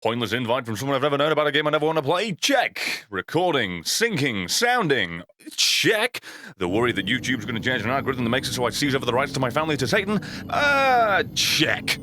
Pointless invite from someone I've never known about a game I never want to play? Check. Recording, syncing, sounding? Check. The worry that YouTube's going to change an algorithm that makes it so I seize over the rights to my family to Satan? Check.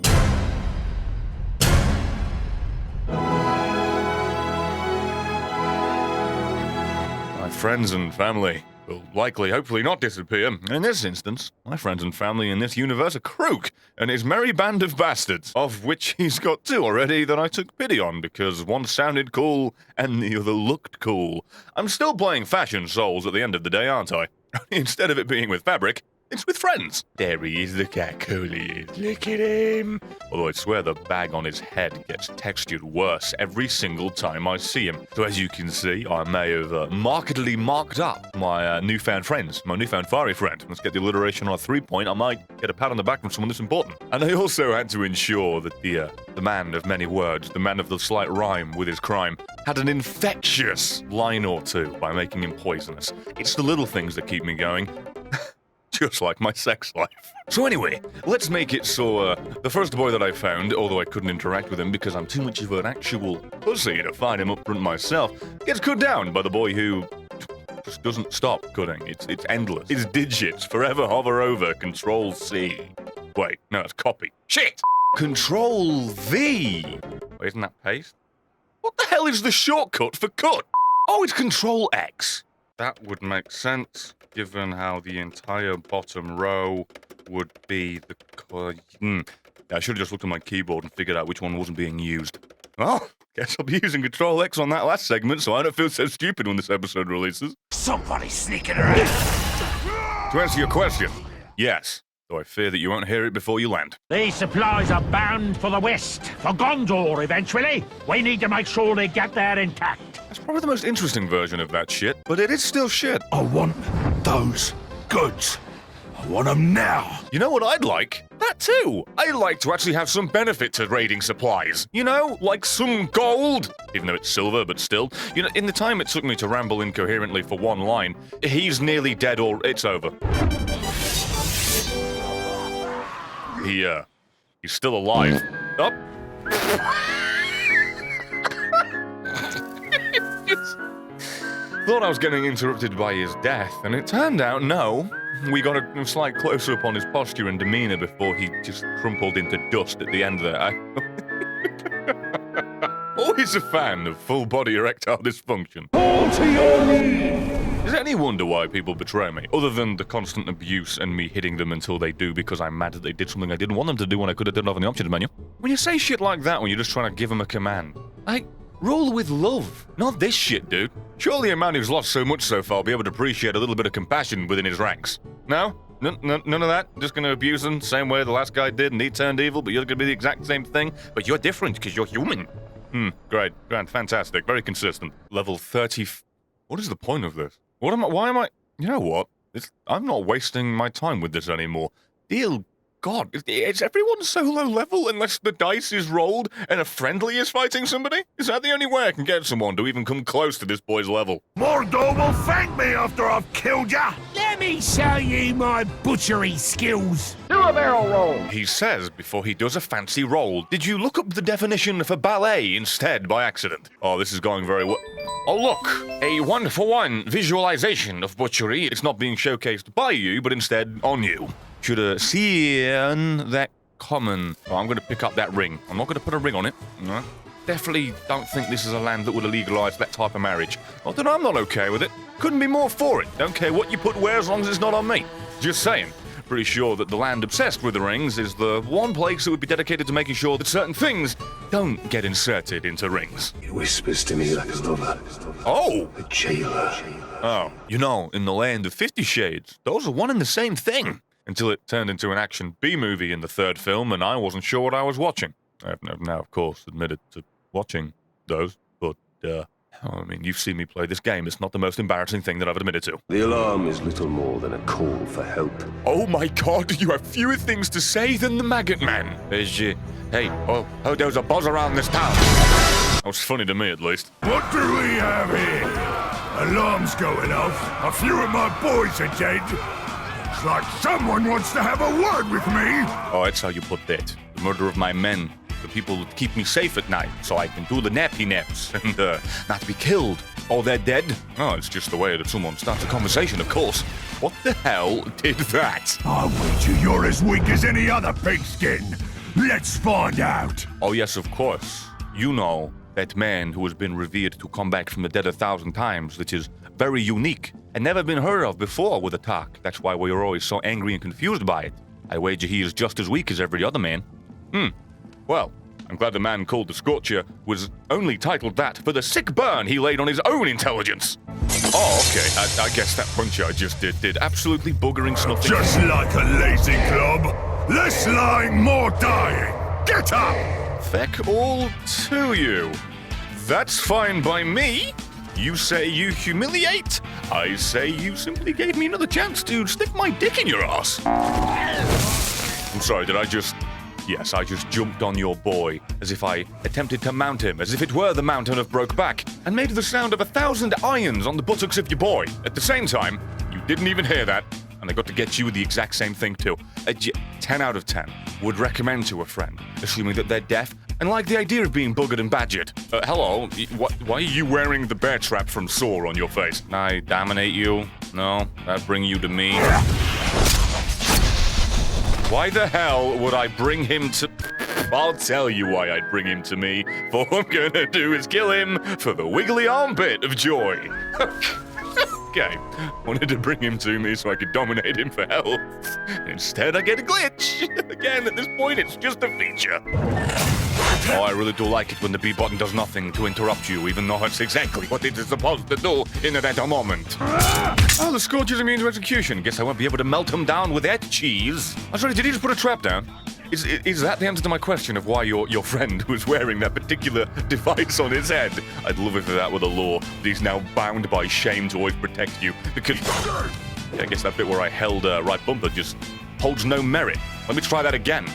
My friends and family will likely, hopefully not disappear. In this instance, my friends and family in this universe are Krook and his merry band of bastards, of which he's got two already that I took pity on because one sounded cool and the other looked cool. I'm still playing Fashion Souls at the end of the day, aren't I? Instead of it being with fabric, it's with friends. There he is, look how cool he is. Look at him. Although I swear the bag on his head gets textured worse every single time I see him. So as you can see, I may have markedly marked up my newfound friends, my newfound furry friend. Let's get the alliteration on a 3-point. I might get a pat on the back from someone that's important. And I also had to ensure that the man of many words, the man of the slight rhyme with his crime, had an infectious line or two by making him poisonous. It's the little things that keep me going. Just like my sex life. So anyway, let's make it so, the first boy that I found, although I couldn't interact with him because I'm too much of an actual pussy to find him up front myself, gets cut down by the boy who just doesn't stop cutting. It's endless. It's digits, forever hover over, Control-C. Wait, no, it's copy. Shit! Control-V! Wait, isn't that paste? What the hell is the shortcut for cut? Oh, it's Control-X. That would make sense, given how the entire bottom row would be the... I should have just looked at my keyboard and figured out which one wasn't being used. Well, guess I'll be using Control-X on that last segment, so I don't feel so stupid when this episode releases. Somebody's sneaking around! To answer your question, yes. Though I fear that you won't hear it before you land. These supplies are bound for the west, for Gondor eventually. We need to make sure they get there intact. That's probably the most interesting version of that shit, but it is still shit. I want those goods. I want them now. You know what I'd like? That too. I'd like to actually have some benefit to raiding supplies. You know, like some gold. Even though it's silver, but still. You know, in the time it took me to ramble incoherently for one line, he's nearly dead or it's over. He's still alive. Up. Thought I was getting interrupted by his death, and it turned out no. We got a slight close-up on his posture and demeanor before he just crumpled into dust at the end there. Always a fan of full-body erectile dysfunction. Fall to your knees. Is it any wonder why people betray me? Other than the constant abuse and me hitting them until they do because I'm mad that they did something I didn't want them to do when I could have done it off in the options menu. When you say shit like that when you're just trying to give them a command, roll with love. Not this shit, dude. Surely a man who's lost so much so far will be able to appreciate a little bit of compassion within his ranks. No? None of that? Just gonna abuse them the same way the last guy did and he turned evil, but you're gonna be the exact same thing? But you're different because you're human. Great. Grand. Fantastic. Very consistent. Level 30... What is the point of this? Why am I... You know what? I'm not wasting my time with this anymore. Dear God, is everyone so low level unless the dice is rolled and a friendly is fighting somebody? Is that the only way I can get someone to even come close to this boy's level? Mordor will thank me after I've killed ya. Let me show you my butchery skills. Do a barrel roll. He says before he does a fancy roll. Did you look up the definition for ballet instead by accident? Oh, this is going very well. Oh, look, a one-for-one visualization of butchery. It's not being showcased by you, but instead on you. Should have seen that common. Oh, I'm going to pick up that ring. I'm not going to put a ring on it. No. Definitely don't think this is a land that would legalize that type of marriage. Although I'm not okay with it. Couldn't be more for it. Don't care what you put where as long as it's not on me. Just saying. Pretty sure that the land obsessed with the rings is the one place that would be dedicated to making sure that certain things don't get inserted into rings. He whispers to me like a lover. Oh! A jailer. Oh, you know, in the land of 50 Shades, those are one and the same thing. Until it turned into an action B-movie in the third film, and I wasn't sure what I was watching. I've now, of course, admitted to watching those, but, I mean, you've seen me play this game. It's not the most embarrassing thing that I've admitted to. The alarm is little more than a call for help. Oh my God, you have fewer things to say than the Maggot Man. Hey, there's a buzz around this town. That was funny to me, at least. What do we have here? Alarm's going off. A few of my boys are dead. It's like someone wants to have a word with me. Oh, that's how you put that. The murder of my men the people that keep me safe at night, so I can do the nappy naps and not be killed. Oh, they're dead? Oh, it's just the way that someone starts a conversation, of course. What the hell did that? I wager you're as weak as any other pigskin. Let's find out. Oh, yes, of course. You know, that man who has been revered to come back from the dead 1,000 times, which is very unique and never been heard of before with a talk. That's why we are always so angry and confused by it. I wager he is just as weak as every other man. Well, I'm glad the man called the Scorcher was only titled that for the sick burn he laid on his own intelligence. Oh, okay. I guess that punch I just did absolutely buggering snuffing. Just like a lazy club. Less lying, more dying. Get up! Feck all to you. That's fine by me. You say you humiliate. I say you simply gave me another chance to stick my dick in your ass. I'm sorry, did I just... Yes, I just jumped on your boy, as if I attempted to mount him, as if it were the mountain of Brokeback, and made the sound of 1,000 irons on the buttocks of your boy. At the same time, you didn't even hear that, and I got to get you with the exact same thing too. 10 out of 10. Would recommend to a friend, assuming that they're deaf, and like the idea of being buggered and badgered. Hello, why are you wearing the bear trap from Saw on your face? I dominate you? No, that bring you to me. Why the hell would I bring him to... I'll tell you why I'd bring him to me. For all I'm gonna do is kill him for the wiggly armpit of joy. Okay, wanted to bring him to me so I could dominate him for health. Instead, I get a glitch. Again, at this point, it's just a feature. Oh, I really do like it when the B button does nothing to interrupt you, even though it's exactly what it is supposed to do in that moment. Oh, the Scorch is immune to execution. Guess I won't be able to melt him down with that cheese. I'm sorry, did he just put a trap down? Is that the answer to my question of why your friend was wearing that particular device on his head? I'd love it if that were the law, that he's now bound by shame to always protect you, because... Yeah, I guess that bit where I held right bumper just holds no merit. Let me try that again.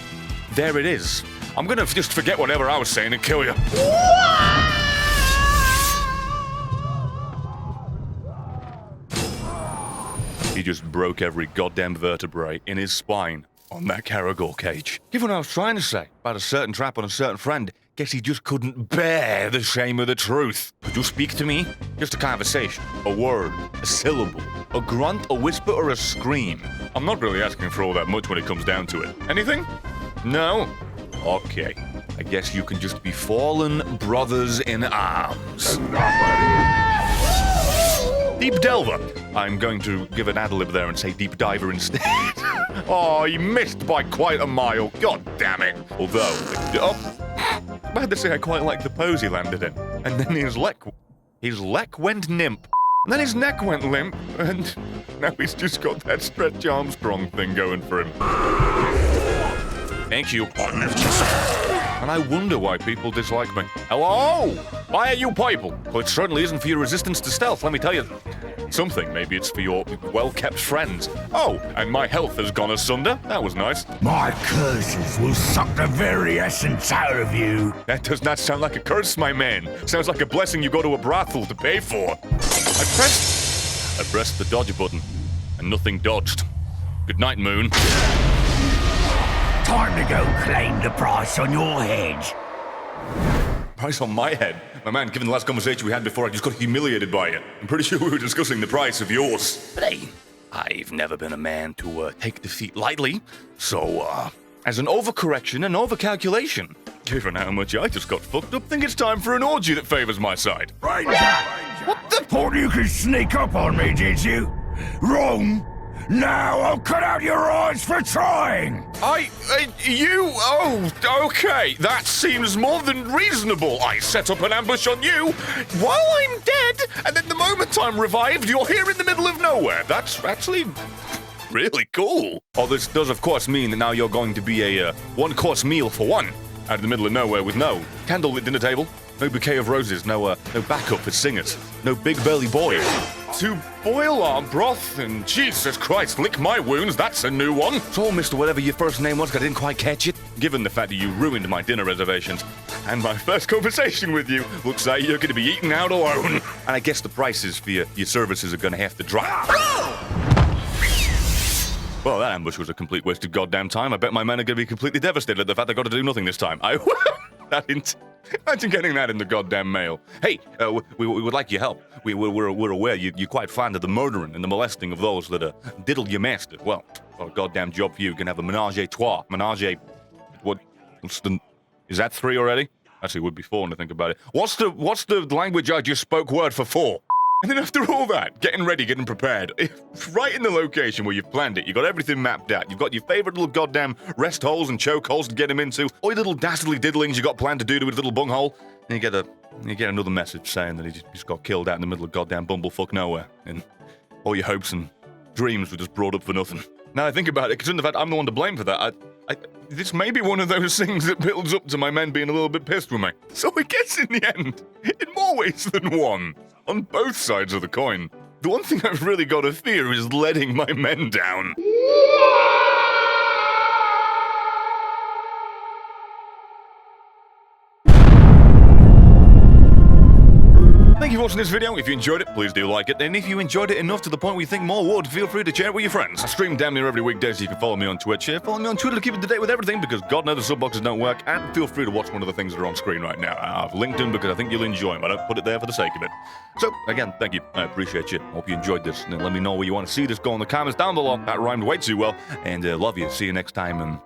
There it is. I'm gonna just forget whatever I was saying and kill you. He just broke every goddamn vertebrae in his spine on that Caragor cage. Given what I was trying to say about a certain trap on a certain friend, guess he just couldn't bear the shame of the truth. Could you speak to me? Just a conversation, a word, a syllable, a grunt, a whisper, or a scream. I'm not really asking for all that much when it comes down to it. Anything? No? Okay. I guess you can just be fallen brothers in arms. Deep Delver. I'm going to give an ad-lib there and say Deep Diver instead. Oh, he missed by quite a mile. God damn it. Although, I had to say I quite like the pose he landed in. And then his leg went nimp. And then his neck went limp. And now he's just got that Stretch Armstrong thing going for him. Thank you. And I wonder why people dislike me. Hello? Why are you people? Well, it certainly isn't for your resistance to stealth, let me tell you. Something, maybe it's for your well-kept friends. Oh, and my health has gone asunder. That was nice. My curses will suck the very essence out of you. That does not sound like a curse, my man. Sounds like a blessing you go to a brothel to pay for. I pressed the dodge button, and nothing dodged. Good night, Moon. Time to go claim the price on your head. Price on my head? My man, given the last conversation we had before, I just got humiliated by it. I'm pretty sure we were discussing the price of yours. But hey, I've never been a man to take defeat lightly. So, as an overcorrection and overcalculation, given how much I just got fucked up, think it's time for an orgy that favors my side. Ranger! What the? Thought you could sneak up on me, did you? Wrong! Now I'll cut out your eyes for trying! Oh, okay. That seems more than reasonable. I set up an ambush on you while I'm dead, and then the moment I'm revived, you're here in the middle of nowhere. That's actually really cool. Oh, this does, of course, mean that now you're going to be a one-course meal for one, out of the middle of nowhere with no candlelit dinner table, no bouquet of roses, no backup for singers, no big burly boys. To boil our broth and Jesus Christ, lick my wounds, that's a new one. So, Mr. Whatever your first name was, I didn't quite catch it. Given the fact that you ruined my dinner reservations, and my first conversation with you, looks like you're gonna be eating out alone. And I guess the prices for your services are gonna have to drop. Well, that ambush was a complete waste of goddamn time. I bet my men are going to be completely devastated at the fact they got to do nothing this time. Imagine getting that in the goddamn mail. Hey, we would like your help. We're aware you're quite fond of the murdering and the molesting of those that diddle your master. Well, got a goddamn job for you. You can have a menage a trois. Is that 3 already? Actually, it would be 4 when I think about it. What's the language I just spoke word for 4? And then after all that, getting ready, getting prepared, right in the location where you've planned it, you've got everything mapped out, you've got your favorite little goddamn rest holes and choke holes to get him into, all your little dastardly diddlings you got planned to do to his little bunghole, and you get another message saying that he just got killed out in the middle of goddamn bumblefuck nowhere, and all your hopes and dreams were just brought up for nothing. Now I think about it, considering the fact I'm the one to blame for that, this may be one of those things that builds up to my men being a little bit pissed with me. So I guess in the end, in more ways than one, on both sides of the coin, the one thing I've really got to fear is letting my men down. Thank you for watching this video. If you enjoyed it, please do like it. And if you enjoyed it enough to the point where you think more would, feel free to share it with your friends. I stream damn near every weekday, so you can follow me on Twitch. Follow me on Twitter to keep up to date with everything, because God knows the sub boxes don't work. And feel free to watch one of the things that are on screen right now. I've linked them because I think you'll enjoy them. I don't put it there for the sake of it. So, again, thank you. I appreciate you. Hope you enjoyed this. And let me know where you want to see this go in the comments down below. That rhymed way too well. And love you. See you next time. And